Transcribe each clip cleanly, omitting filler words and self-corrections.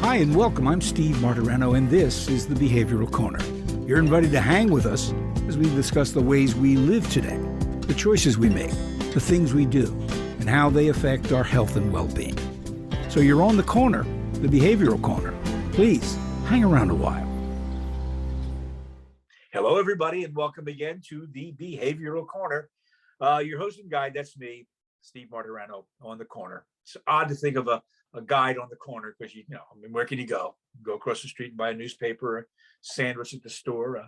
Hi and welcome. I'm Steve Martirano, and this is the Behavioral Corner. You're invited to hang with us as we discuss the ways we live today, the choices we make, the things we do, and how they affect our health and well-being. So you're on the corner, the Behavioral Corner. Please hang around a while. Hello, everybody, and welcome again to the Behavioral Corner. Your host and guide, that's me, Steve Martirano, on the corner. It's odd to think of a guide on the corner because, where can you go? Go across the street and buy a newspaper, a sandwich at the store,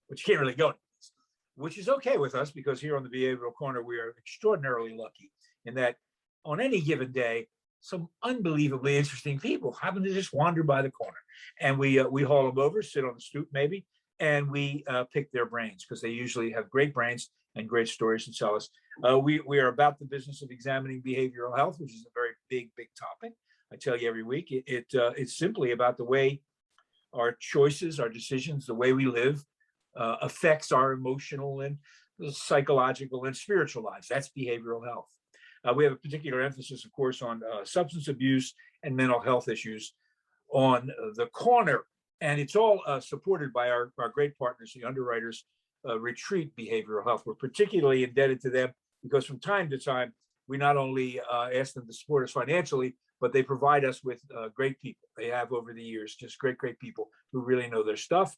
but you can't really go, which is okay with us because here on the Behavioral Corner, we are extraordinarily lucky in that on any given day, some unbelievably interesting people happen to just wander by the corner, and we haul them over, sit on the stoop maybe, and we pick their brains because they usually have great brains and great stories to tell us. We are about the business of examining behavioral health, which is a very big topic. I tell you every week, it's simply about the way our choices, our decisions, the way we live affects our emotional and psychological and spiritual lives. That's behavioral health. We have a particular emphasis, of course, on substance abuse and mental health issues on the corner. And it's all supported by our great partners, the underwriters, Retreat Behavioral Health. We're particularly indebted to them because from time to time, we not only ask them to support us financially, but they provide us with great people. They have over the years, just great people who really know their stuff.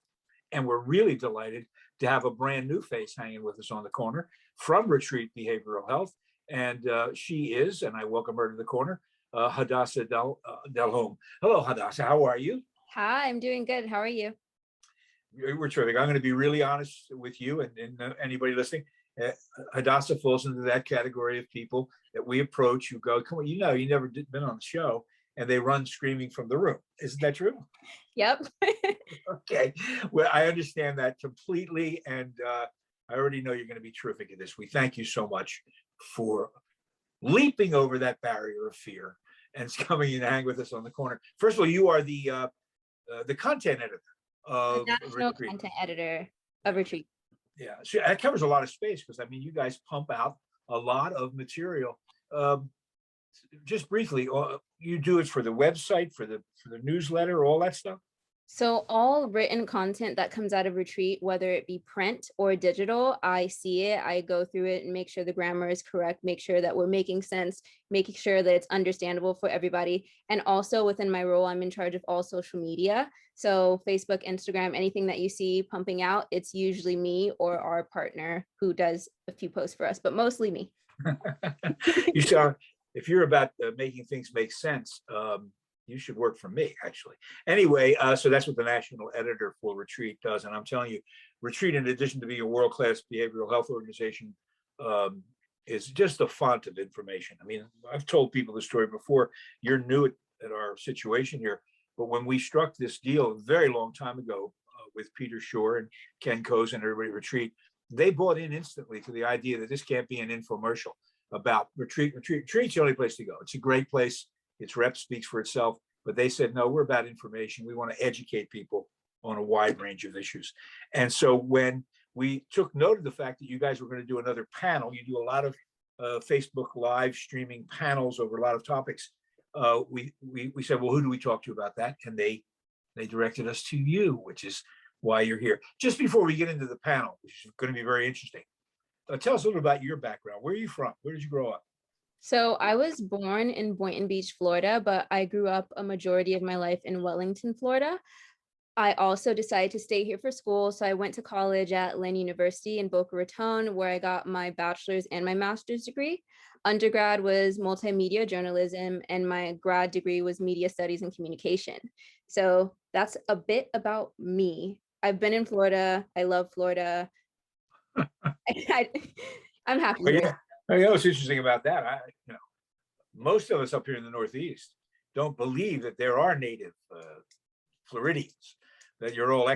And we're really delighted to have a brand new face hanging with us on the corner from Retreat Behavioral Health. And she is, and I welcome her to the corner, Hadassa Delhomme. Hello, Hadassa, how are you? Hi, I'm doing good. How are you? We're terrific. I'm going to be really honest with you and anybody listening. Hadassa falls into that category of people that we approach who go, come on, you never been on the show, and they run screaming from the room. Isn't that true? Yep. Okay. Well, I understand that completely, and I already know you're going to be terrific at this. We thank you so much for leaping over that barrier of fear and coming in to hang with us on the corner. First of all, you are the content editor of the national Retreat. content editor of Retreat. Yeah, so that covers a lot of space because you guys pump out a lot of material. Just briefly, you do it for the website, for the newsletter, all that stuff. So all written content that comes out of Retreat, whether it be print or digital, I see it, I go through it and make sure the grammar is correct, make sure that we're making sense, making sure that it's understandable for everybody. And also within my role, I'm in charge of all social media. So Facebook, Instagram, anything that you see pumping out, it's usually me or our partner who does a few posts for us, but mostly me. You sound, if you're about making things make sense, you should work for me, actually. Anyway, so that's what the national editor for Retreat does. And I'm telling you, Retreat, in addition to being a world-class behavioral health organization, is just a font of information. I mean, I've told people the story before. You're new at our situation here, but when we struck this deal a very long time ago with Peter Shore and Ken Coase and everybody at Retreat, they bought in instantly to the idea that this can't be an infomercial about Retreat. Retreat's the only place to go. It's a great place. Its rep speaks for itself, but they said, no, we're about information. We want to educate people on a wide range of issues. And so when we took note of the fact that you guys were going to do another panel, you do a lot of Facebook live streaming panels over a lot of topics. We said, well, who do we talk to about that? And they directed us to you, which is why you're here. Just before we get into the panel, which is going to be very interesting, tell us a little about your background. Where are you from? Where did you grow up? So I was born in Boynton Beach, Florida, but I grew up a majority of my life in Wellington, Florida. I also decided to stay here for school. So I went to college at Lynn University in Boca Raton, where I got my bachelor's and my master's degree. Undergrad was multimedia journalism, and my grad degree was media studies and communication. So that's a bit about me. I've been in Florida. I love Florida. I'm happy here. You know what's interesting about that? Most of us up here in the Northeast don't believe that there are native Floridians, that you're all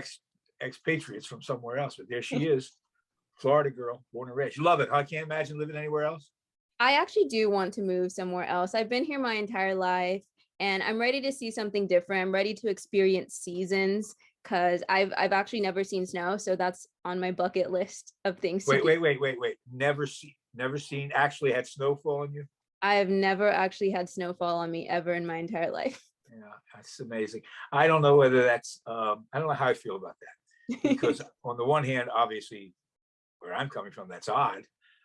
expatriates from somewhere else. But there she is, Florida girl, born and raised. You love it. I can't imagine living anywhere else. I actually do want to move somewhere else. I've been here my entire life, and I'm ready to see something different. I'm ready to experience seasons because I've actually never seen snow, so that's on my bucket list of things. Wait. Never seen actually had snowfall on you? I have never actually had snowfall on me ever in my entire life. Yeah, that's amazing. I don't know whether that's, I don't know how I feel about that. Because on the one hand, obviously, where I'm coming from, that's odd.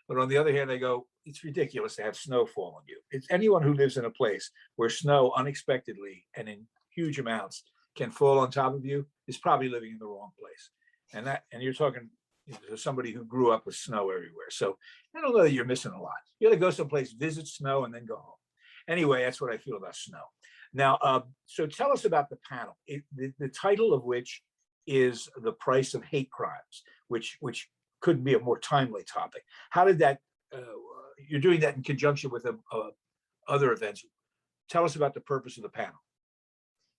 But on the other hand, I go, it's ridiculous to have snow fall on you. It's anyone who lives in a place where snow unexpectedly and in huge amounts can fall on top of you is probably living in the wrong place. And you're talking to somebody who grew up with snow everywhere. So I don't know that you're missing a lot. You got to go someplace, visit snow, and then go home. Anyway, that's what I feel about snow. Now, so tell us about the panel, the title of which is The Price of Hate Crimes, which could be a more timely topic. How did that, you're doing that in conjunction with other events. Tell us about the purpose of the panel.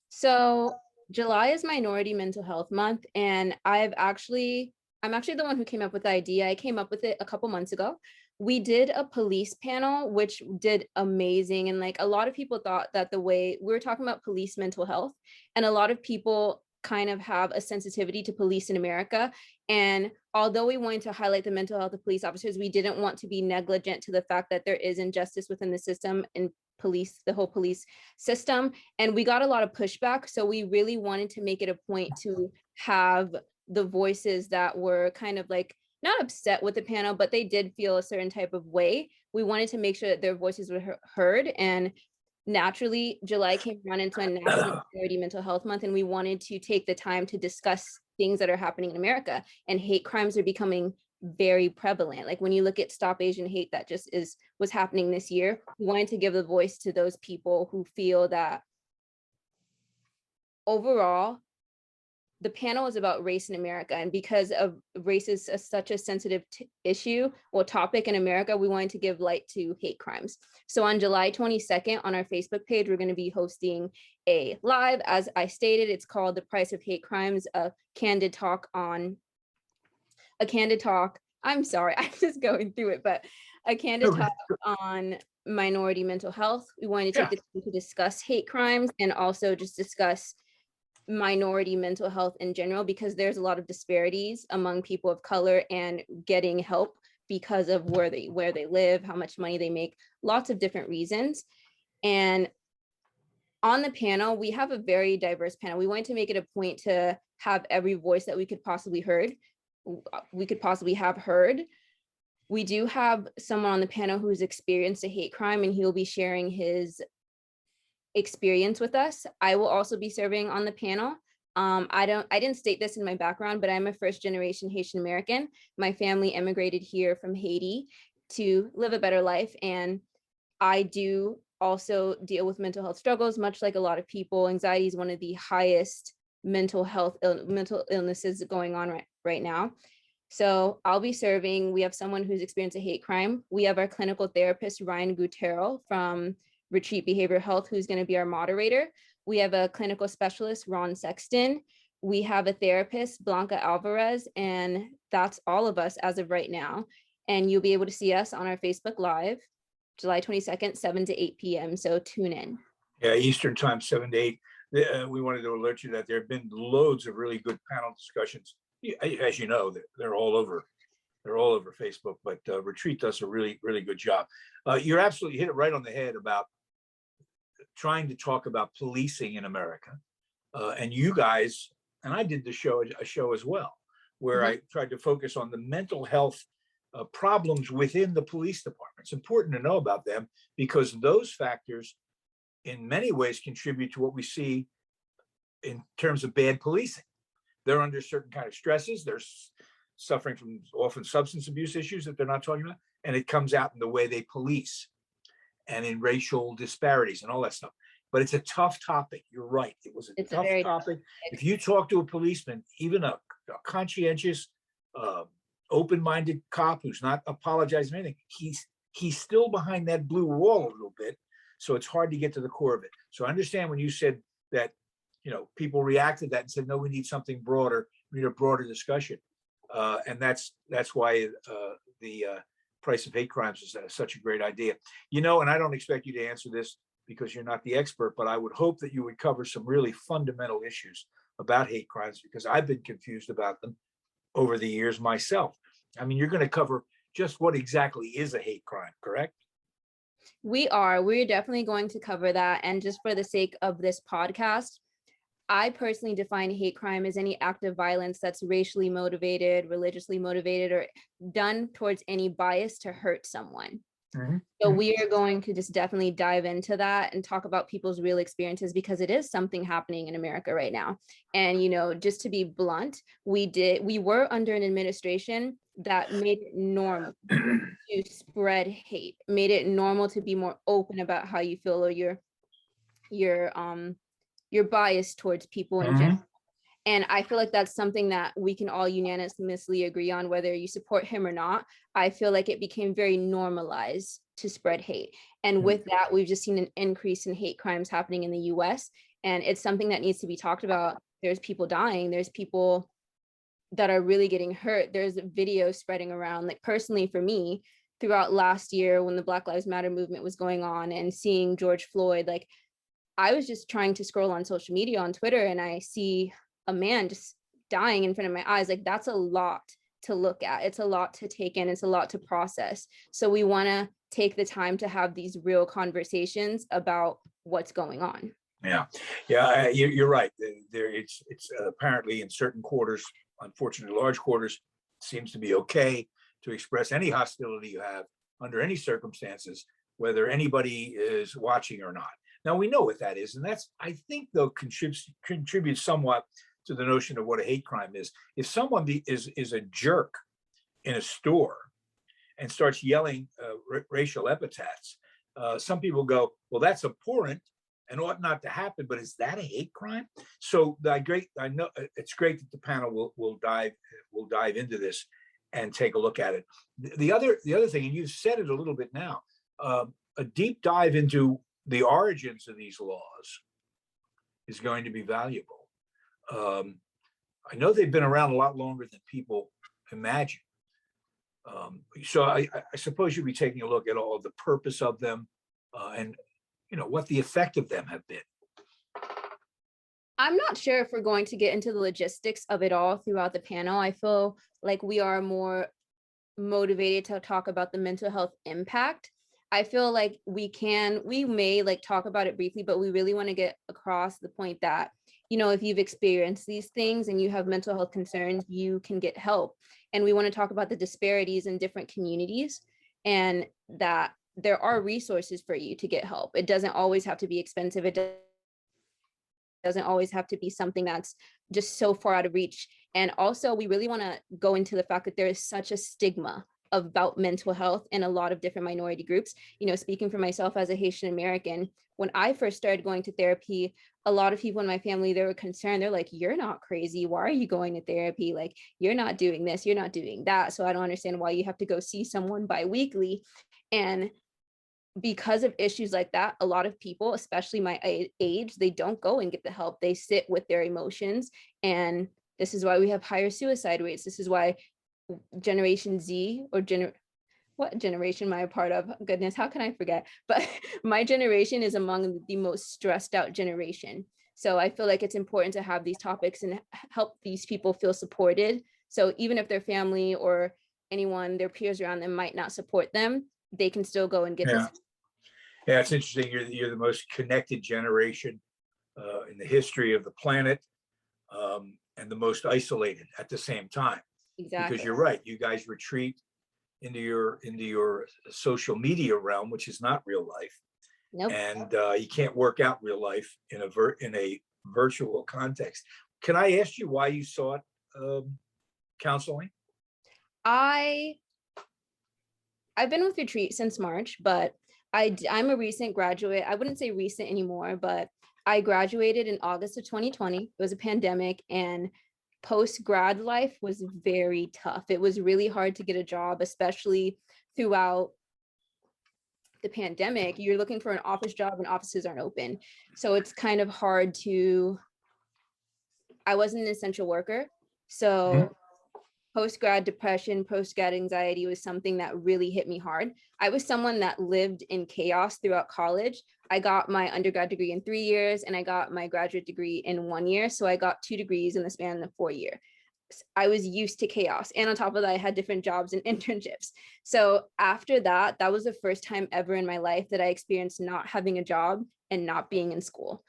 So July is Minority Mental Health Month, and I'm actually the one who came up with the idea. I came up with it a couple months ago. We did a police panel, which did amazing. And like a lot of people thought that the way we were talking about police mental health, and a lot of people kind of have a sensitivity to police in America. And although we wanted to highlight the mental health of police officers, we didn't want to be negligent to the fact that there is injustice within the system and police, the whole police system. And we got a lot of pushback. So we really wanted to make it a point to have the voices that were kind of like not upset with the panel, but they did feel a certain type of way. We wanted to make sure that their voices were heard. And naturally, July came around into a National Minority Mental Health Month, and we wanted to take the time to discuss things that are happening in America. And hate crimes are becoming very prevalent. Like when you look at Stop Asian Hate, that just was happening this year. We wanted to give a voice to those people who feel that overall, the panel is about race in America, and because of race is such a sensitive issue or topic in America, we wanted to give light to hate crimes. So on July 22nd on our Facebook page, we're going to be hosting a live. As I stated, it's called The Price of Hate Crimes, a candid talk. I'm sorry, I'm just going through it, but a candid talk on minority mental health. We wanted to take the time to discuss hate crimes and also just discuss minority mental health in general, because there's a lot of disparities among people of color and getting help because of where they live, how much money they make, lots of different reasons. And on the panel, we have a very diverse panel. We wanted to make it a point to have every voice that we could possibly have heard. We do have someone on the panel who's experienced a hate crime, and he'll be sharing his experience with us. I will also be serving on the panel. I didn't state this in my background, but I'm a first generation Haitian American. My family immigrated here from Haiti to live a better life. And I do also deal with mental health struggles, much like a lot of people. Anxiety is one of the highest mental illnesses going on right now. So I'll be serving. We have someone who's experienced a hate crime. We have our clinical therapist, Ryan Gutero from Retreat Behavioral Health, who's going to be our moderator. We have a clinical specialist, Ron Sexton. We have a therapist, Blanca Alvarez, and that's all of us as of right now. And you'll be able to see us on our Facebook Live, July 22nd, 7 to 8 p.m. So tune in. Yeah, Eastern time, 7 to 8. We wanted to alert you that there have been loads of really good panel discussions. As you know, they're all over. They're all over Facebook, but Retreat does a really, really good job. You're absolutely hit it right on the head about trying to talk about policing in America. And you guys, and I did a show as well, where I tried to focus on the mental health problems within the police department. It's important to know about them because those factors in many ways contribute to what we see in terms of bad policing. They're under certain kind of stresses. They're suffering from often substance abuse issues that they're not talking about. And it comes out in the way they police and in racial disparities and all that stuff. But it's a tough topic. You're right. It was a tough topic. If you talk to a policeman, even a conscientious, open-minded cop who's not apologizing for anything, he's still behind that blue wall a little bit. So it's hard to get to the core of it. So I understand when you said that, people reacted to that and said, no, we need something broader. We need a broader discussion. And that's why the Price of Hate Crimes is such a great idea. And I don't expect you to answer this because you're not the expert, but I would hope that you would cover some really fundamental issues about hate crimes because I've been confused about them over the years myself. I mean, you're going to cover just what exactly is a hate crime, correct? We're definitely going to cover that. And just for the sake of this podcast, I personally define hate crime as any act of violence that's racially motivated, religiously motivated, or done towards any bias to hurt someone. So we are going to just definitely dive into that and talk about people's real experiences, because it is something happening in America right now. And, you know, just to be blunt, we were under an administration that made it normal to spread hate, made it normal to be more open about how you feel, or your bias towards people in general. And I feel like that's something that we can all unanimously agree on, whether you support him or not. I feel like it became very normalized to spread hate. And with that, we've just seen an increase in hate crimes happening in the US. And it's something that needs to be talked about. There's people dying. There's people that are really getting hurt. There's videos spreading around. Like personally for me, throughout last year when the Black Lives Matter movement was going on and seeing George Floyd, like I was just trying to scroll on social media on Twitter and I see a man just dying in front of my eyes. Like that's a lot to look at. It's a lot to take in. It's a lot to process. So we want to take the time to have these real conversations about what's going on. Yeah, you're right. It's apparently in certain quarters, unfortunately large quarters, seems to be okay to express any hostility you have under any circumstances, whether anybody is watching or not. Now we know what that is, and that's, I think, though, contributes somewhat to the notion of what a hate crime is. If someone is a jerk in a store and starts yelling racial epithets, some people go, well, that's abhorrent and ought not to happen, but is that a hate crime? So I know it's great that the panel will dive into this and take a look at it. The other thing, and you've said it a little bit now, a deep dive into the origins of these laws is going to be valuable. I know they've been around a lot longer than people imagine. So I suppose you'll be taking a look at all of the purpose of them and what the effect of them have been. I'm not sure if we're going to get into the logistics of it all throughout the panel. I feel like we are more motivated to talk about the mental health impact. I feel like we may like talk about it briefly, but we really want to get across the point that, if you've experienced these things and you have mental health concerns, you can get help. And we want to talk about the disparities in different communities and that there are resources for you to get help. It doesn't always have to be expensive. It doesn't always have to be something that's just so far out of reach. And also, we really want to go into the fact that there is such a stigma about mental health in a lot of different minority groups. Speaking for myself as a Haitian American, when I first started going to therapy, a lot of people in my family, they were concerned. They're like, you're not crazy. Why are you going to therapy? Like, you're not doing this, you're not doing that. So I don't understand why you have to go see someone bi-weekly. And because of issues like that, a lot of people, especially my age, they don't go and get the help. They sit with their emotions. And this is why we have higher suicide rates. This is why Generation Z or what generation am I a part of? Goodness, how can I forget? But my generation is among the most stressed out generation. So I feel like it's important to have these topics and help these people feel supported. So even if their family or anyone, their peers around them might not support them, they can still go and get this. Yeah, it's interesting. You're the most connected generation in the history of the planet, and the most isolated at the same time. Exactly. Because you're right. You guys retreat into your social media realm, which is not real life. Nope. And you can't work out real life in a virtual context. Can I ask you why you sought counseling? I've been with Retreat since March, but I'm a recent graduate. I wouldn't say recent anymore, but I graduated in August of 2020. It was a pandemic, and post-grad life was very tough. It was really hard to get a job, especially throughout the pandemic. You're looking for an office job and offices aren't open. So it's kind of hard I wasn't an essential worker. So post-grad depression, post-grad anxiety was something that really hit me hard. I was someone that lived in chaos throughout college. I got my undergrad degree in 3 years and I got my graduate degree in 1 year. So I got 2 degrees in the span of 4 years. I was used to chaos. And on top of that, I had different jobs and internships. So after that, that was the first time ever in my life that I experienced not having a job and not being in school.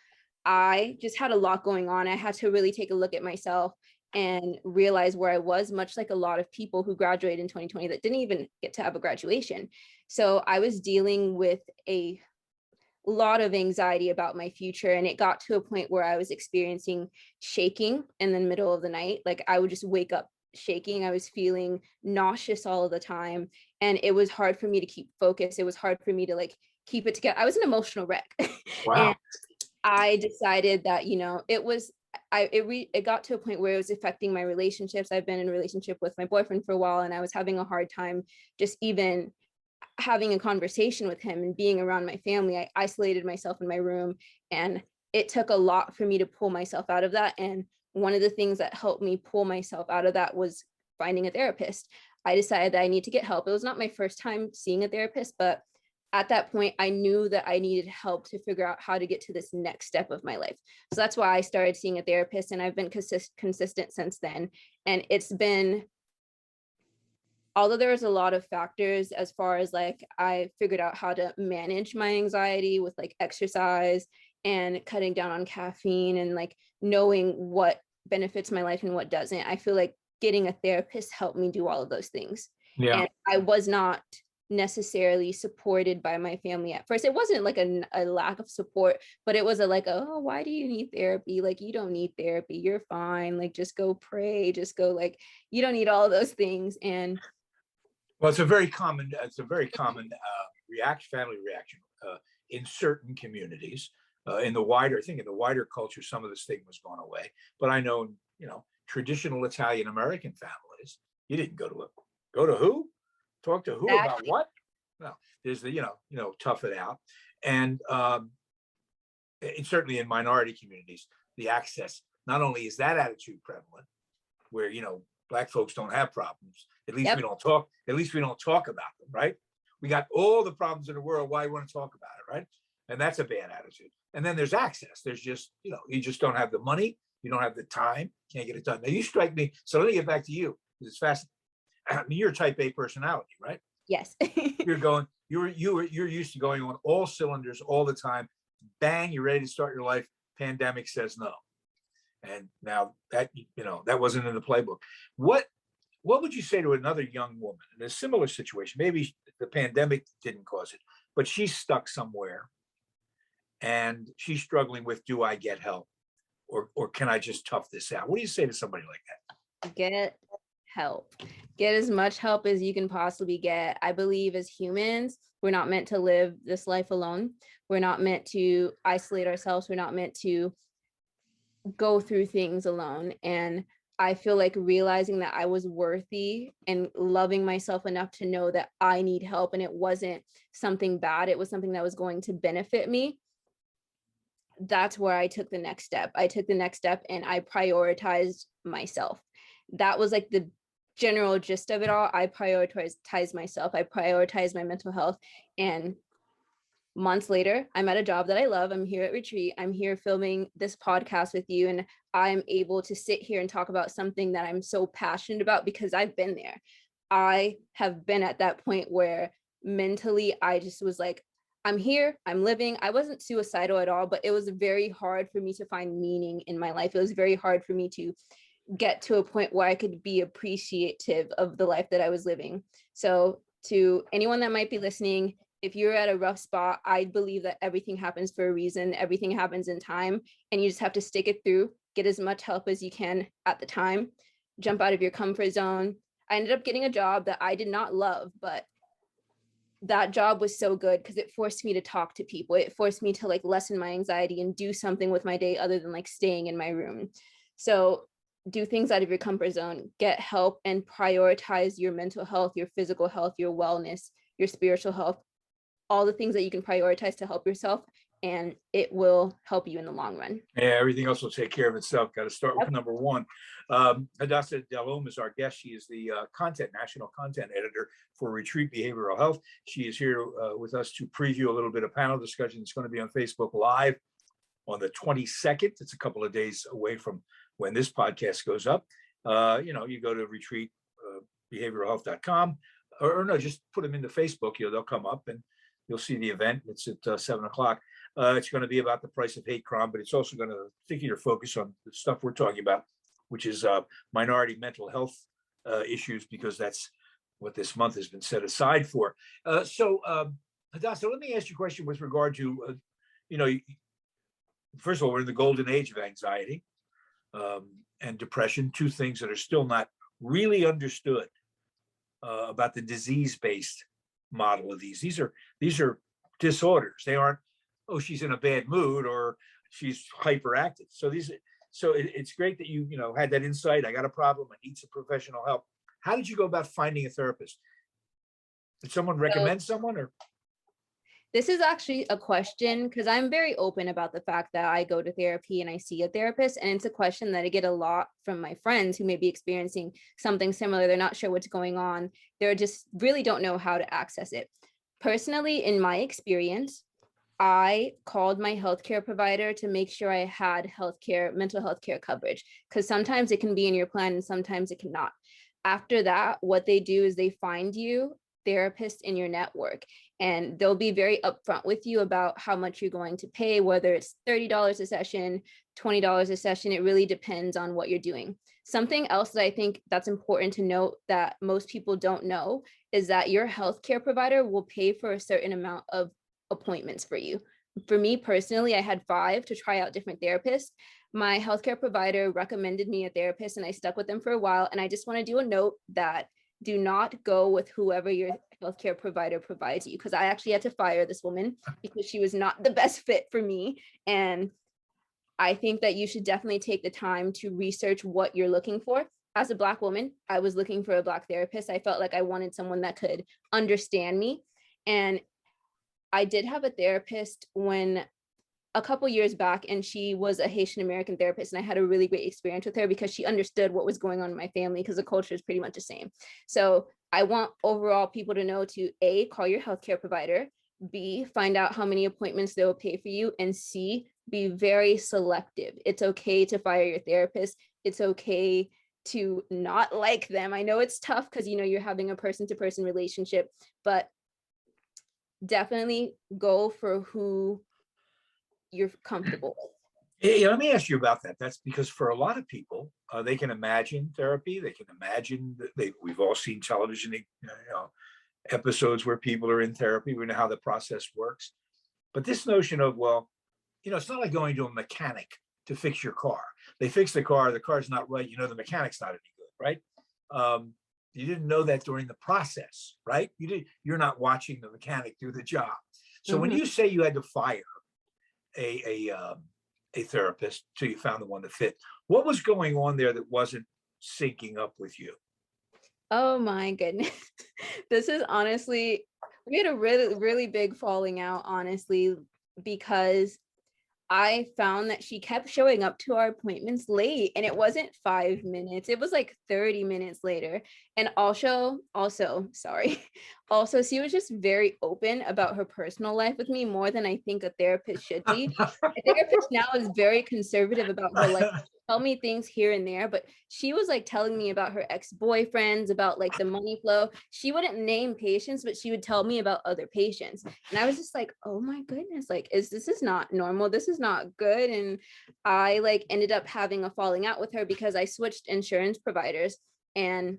I just had a lot going on. I had to really take a look at myself and realize where I was, much like a lot of people who graduated in 2020 that didn't even get to have a graduation. So I was dealing with a lot of anxiety about my future, and it got to a point where I was experiencing shaking in the middle of the night. Like I would just wake up shaking. I was feeling nauseous all of the time, and it was hard for me to keep focus. It was hard for me to like keep it together. I was an emotional wreck. Wow. And I decided that, you know, it got to a point where it was affecting my relationships. I've been in a relationship with my boyfriend for a while, and I was having a hard time just even having a conversation with him and being around my family. I isolated myself in my room, and it took a lot for me to pull myself out of that. And one of the things that helped me pull myself out of that was finding a therapist. I decided that I need to get help. It was not my first time seeing a therapist, but at that point, I knew that I needed help to figure out how to get to this next step of my life. So that's why I started seeing a therapist, and I've been consistent since then. And it's been, although there was a lot of factors as far as like, I figured out how to manage my anxiety with like exercise and cutting down on caffeine and like knowing what benefits my life and what doesn't. I feel like getting a therapist helped me do all of those things. Yeah. And I was not necessarily supported by my family at first. It wasn't like a lack of support, but it was a like, oh, why do you need therapy? Like, you don't need therapy. You're fine. Like, just go pray. Just go, like, you don't need all those things. And well, it's a very common family reaction in certain communities. In the wider culture, some of the stigma's gone away. But I know, you know, traditional Italian American families, you didn't go to who? Talk to who about what? No, there's the, tough it out. And certainly in minority communities, the access, not only is that attitude prevalent, where, Black folks don't have problems. At least we don't talk about them, right? We got all the problems in the world. Why you want to talk about it, right? And that's a bad attitude. And then there's access. There's just, you just don't have the money. You don't have the time. Can't get it done. Now you strike me. So let me get back to you, because it's fascinating. I mean, you're a type A personality, right? yes. You're used to going on all cylinders all the time. Bang, you're ready to start your life. Pandemic says no. And now that, that wasn't in the playbook. What would you say to another young woman in a similar situation? Maybe the pandemic didn't cause it, but she's stuck somewhere and she's struggling with, do I get help? Or can I just tough this out? What do you say to somebody like that? Get help. Get as much help as you can possibly get. I believe as humans, we're not meant to live this life alone. We're not meant to isolate ourselves. We're not meant to go through things alone. And I feel like realizing that I was worthy and loving myself enough to know that I need help, and it wasn't something bad, it was something that was going to benefit me. That's where I took the next step. I took the next step and I prioritized myself. That was like the general gist of it all. I prioritized myself. I prioritized my mental health. And months later, I'm at a job that I love. I'm here at retreat. I'm here filming this podcast with you. And I'm able to sit here and talk about something that I'm so passionate about because I've been there. I have been at that point where mentally I just was like, I'm here, I'm living. I wasn't suicidal at all, but it was very hard for me to find meaning in my life. It was very hard for me to get to a point where I could be appreciative of the life that I was living. So to anyone that might be listening, if you're at a rough spot, I believe that everything happens for a reason. Everything happens in time, and you just have to stick it through, get as much help as you can at the time, jump out of your comfort zone. I ended up getting a job that I did not love, but that job was so good because it forced me to talk to people. It forced me to like lessen my anxiety and do something with my day other than like staying in my room. So do things out of your comfort zone, get help, and prioritize your mental health, your physical health, your wellness, your spiritual health, all the things that you can prioritize to help yourself, and it will help you in the long run. Yeah, everything else will take care of itself. Got to start with number one. Hadassa Delhomme is our guest. She is the national content editor for Retreat Behavioral Health. She is here with us to preview a little bit of panel discussion. It's going to be on Facebook Live on the 22nd. It's a couple of days away from when this podcast goes up. You go to retreat behavioralhealth.com, or no, just put them into Facebook. They'll come up and you'll see the event. It's at 7:00. It's going to be about the price of hate crime, but it's also going to particular focus on the stuff we're talking about, which is minority mental health issues, because that's what this month has been set aside for. Hadassa, let me ask you a question with regard to, first of all, we're in the golden age of anxiety and depression, two things that are still not really understood about the disease-based model of these. These are disorders. They aren't, oh, she's in a bad mood or she's hyperactive. So it's great that you had that insight. I got a problem. I need some professional help. How did you go about finding a therapist? Did someone recommend someone, or? This is actually a question, because I'm very open about the fact that I go to therapy and I see a therapist, and it's a question that I get a lot from my friends who may be experiencing something similar. They're not sure what's going on. They're just really don't know how to access it. Personally, in my experience, I called my healthcare provider to make sure I had mental health care coverage, because sometimes it can be in your plan and sometimes it cannot. After that, what they do is they find you therapists in your network, and they'll be very upfront with you about how much you're going to pay, whether it's $30 a session, $20 a session. It really depends on what you're doing. Something else that I think that's important to note that most people don't know is that your healthcare provider will pay for a certain amount of appointments for you. For me personally, I had 5 to try out different therapists. My healthcare provider recommended me a therapist and I stuck with them for a while. And I just want to do a note that do not go with whoever your healthcare provider provides you, because I actually had to fire this woman because she was not the best fit for me. And I think that you should definitely take the time to research what you're looking for. As a Black woman, I was looking for a Black therapist. I felt like I wanted someone that could understand me. And I did have a therapist a couple years back, and she was a Haitian American therapist, and I had a really great experience with her because she understood what was going on in my family, because the culture is pretty much the same. So I want overall people to know to A, call your healthcare provider, B, find out how many appointments they will pay for you, and C, be very selective. It's okay to fire your therapist. It's okay to not like them. I know it's tough because you're having a person-to-person relationship, but definitely go for who you're comfortable with. Yeah, let me ask you about that. That's because for a lot of people, they can imagine therapy. They can imagine that we've all seen television episodes where people are in therapy. We know how the process works. But this notion of, it's not like going to a mechanic to fix your car. They fix the car's not right. The mechanic's not any good, right? You didn't know that during the process, right? You're not watching the mechanic do the job. So when you say you had to fire a therapist till you found the one that fit, what was going on there that wasn't syncing up with you? Oh my goodness. This is honestly, we had a really, really big falling out, honestly, because I found that she kept showing up to our appointments late, and it wasn't 5 minutes. It was like 30 minutes later. And also, she was just very open about her personal life with me, more than I think a therapist should be. A therapist now is very conservative about her life. Tell me things here and there, but she was like telling me about her ex-boyfriends, about like the money flow. She wouldn't name patients, but she would tell me about other patients. And I was just like, oh my goodness, like, this is not normal. This is not good. And I like ended up having a falling out with her because I switched insurance providers, and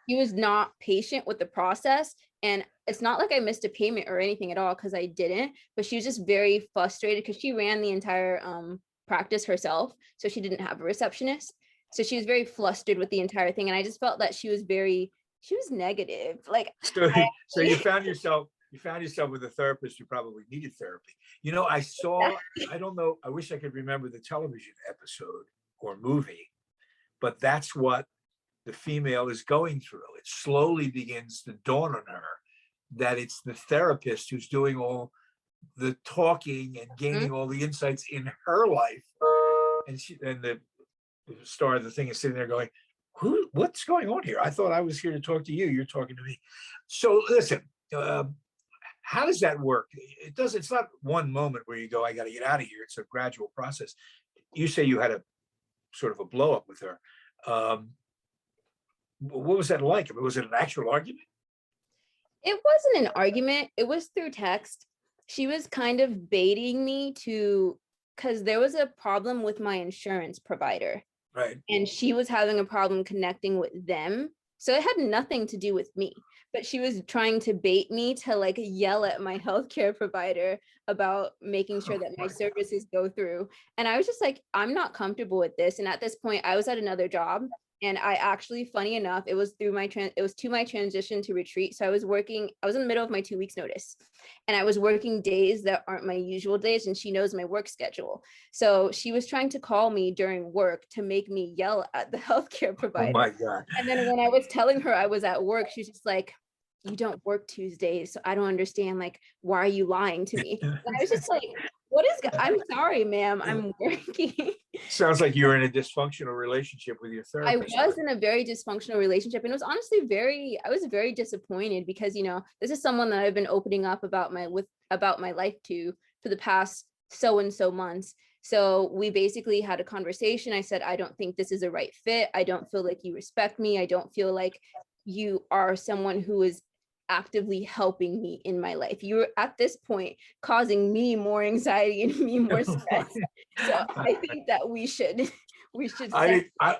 he was not patient with the process. And it's not like I missed a payment or anything at all, because I didn't, but she was just very frustrated because she ran the entire practice herself. So she didn't have a receptionist. So she was very flustered with the entire thing. And I just felt that she was negative. Like, so you found yourself with a therapist who probably needed therapy. I don't know, I wish I could remember the television episode or movie, but that's what the female is going through. It slowly begins to dawn on her that it's the therapist who's doing all the talking and gaining all the insights in her life. And the star of the thing is sitting there going, what's going on here? I thought I was here to talk to you. You're talking to me. So listen, how does that work? It's not one moment where you go, I got to get out of here. It's a gradual process. You say you had a sort of a blow up with her. Um, what was that like? I mean, was it an actual argument? It wasn't an argument. It was through text. She was kind of baiting me to, because there was a problem with my insurance provider. Right. And she was having a problem connecting with them. So it had nothing to do with me, but she was trying to bait me to like yell at my healthcare provider about making sure that my services go through. And I was just like, I'm not comfortable with this. And at this point, I was at another job. And I actually, funny enough, it was to my transition to retreat. So I was in the middle of my 2 weeks notice, and I was working days that aren't my usual days, and she knows my work schedule. So she was trying to call me during work to make me yell at the healthcare provider. Oh my God. And then when I was telling her I was at work, she was just like, you don't work Tuesdays, so I don't understand, like, why are you lying to me? And I was just like, I'm sorry, ma'am, I'm working. Sounds like you were in a dysfunctional relationship with your I therapist. was in a very dysfunctional relationship, and it was honestly I was very disappointed because, this is someone that I've been opening up about my life to for the past so and so months. So we basically had a conversation. I said, I don't think this is a right fit. I don't feel like you respect me. I don't feel like you are someone who is actively helping me in my life. You're at this point causing me more anxiety and me more stress. So I think that we should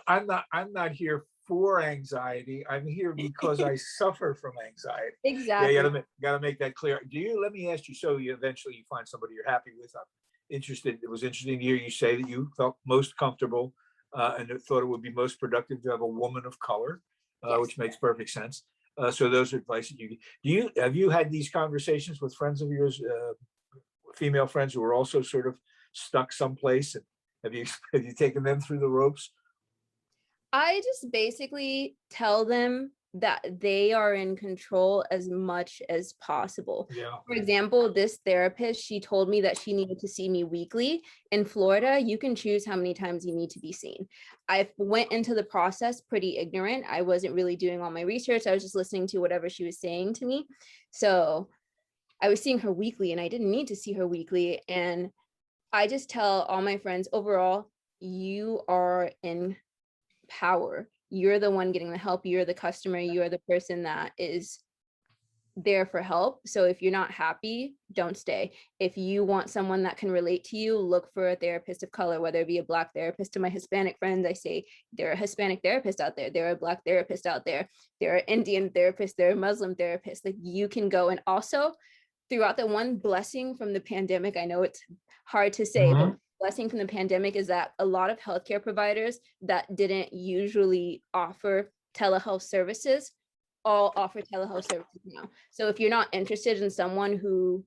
I'm not here for anxiety. I'm here because I suffer from anxiety. Exactly. Yeah, gotta make that clear. Let me ask you, so you eventually find somebody you're happy with. I'm interested. It was interesting to hear you say that you felt most comfortable and thought it would be most productive to have a woman of color, Yes. which makes perfect sense. So those are advice that have you had these conversations with friends of yours, female friends who are also sort of stuck someplace, and have you taken them through the ropes? I just basically tell them that they are in control as much as possible. Yeah. For example, this therapist, she told me that she needed to see me weekly. In Florida, you can choose how many times you need to be seen. I went into the process pretty ignorant. I wasn't really doing all my research. I was just listening to whatever she was saying to me. So I was seeing her weekly, and I didn't need to see her weekly. And I just tell all my friends, overall, you are in power. You're the one getting the help. You're the customer. You're the person that is there for help. So if you're not happy, don't stay. If you want someone that can relate to you, look for a therapist of color, whether it be a Black therapist. To my Hispanic friends, I say, there are Hispanic therapists out there. There are Black therapists out there. There are Indian therapists. There are Muslim therapists. Like, you can go. And also, throughout the one blessing from the pandemic, I know it's hard to say, but blessing from the pandemic is that a lot of healthcare providers that didn't usually offer telehealth services all offer telehealth services now. So if you're not interested in someone who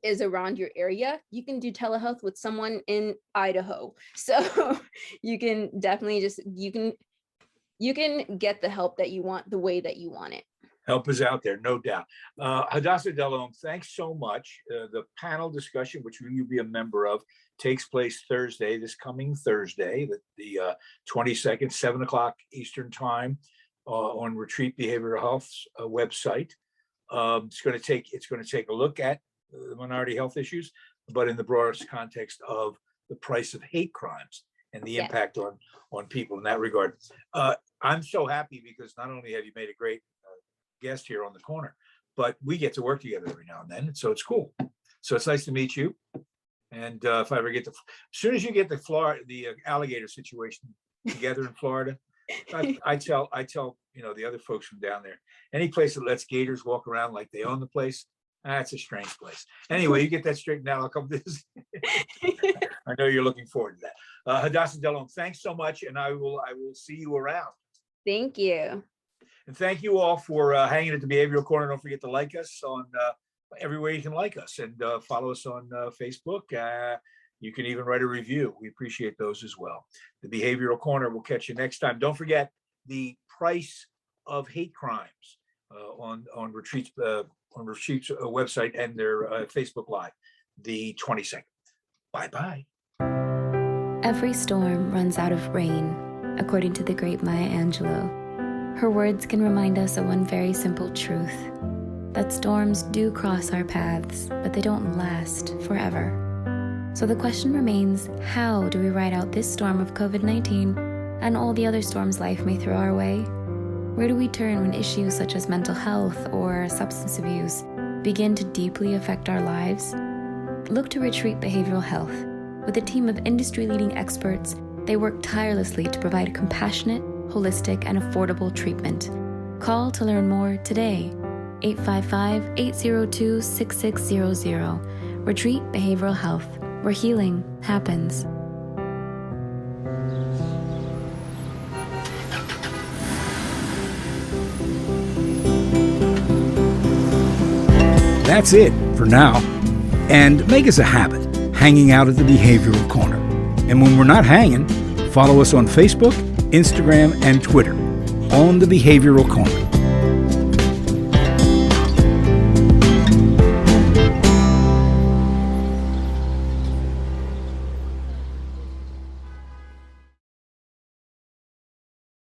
is around your area, you can do telehealth with someone in Idaho. So you can definitely you can get the help that you want the way that you want it. Help is out there, no doubt. Hadassa Delhomme, thanks so much. The panel discussion, which you'll be a member of, takes place this coming Thursday, the 22nd, 7 o'clock Eastern time, on Retreat Behavioral Health's website. It's going to take a look at minority health issues, but in the broadest context of the price of hate crimes and the impact on people in that regard. I'm so happy because not only have you made a great guest here on the corner, but we get to work together every now and then, and so it's cool. So it's nice to meet you. And if I ever as soon as you get the alligator situation together in Florida, I tell the other folks from down there, any place that lets gators walk around like they own the place, that's a strange place. Anyway, you get that straightened out, I'll come visit. I know you're looking forward to that. Hadassa Delhomme, thanks so much, and I will see you around. Thank you. And thank you all for hanging at the Behavioral Corner. Don't forget to like us on everywhere you can like us, and follow us on Facebook. You can even write a review. We appreciate those as well. The Behavioral Corner will catch you next time. Don't forget the price of hate crimes on Retreat's website and their Facebook Live, the 22nd. Bye-bye. Every storm runs out of rain, according to the great Maya Angelou. Her words can remind us of one very simple truth, that storms do cross our paths, but they don't last forever. So the question remains, how do we ride out this storm of COVID-19 and all the other storms life may throw our way? Where do we turn when issues such as mental health or substance abuse begin to deeply affect our lives? Look to Retreat Behavioral Health. With a team of industry-leading experts, they work tirelessly to provide a compassionate, holistic, and affordable treatment. Call to learn more today. 855-802-6600. Retreat Behavioral Health, where healing happens. That's it for now. And make us a habit, hanging out at the Behavioral Corner. And when we're not hanging, follow us on Facebook, Instagram, and Twitter on the Behavioral Corner.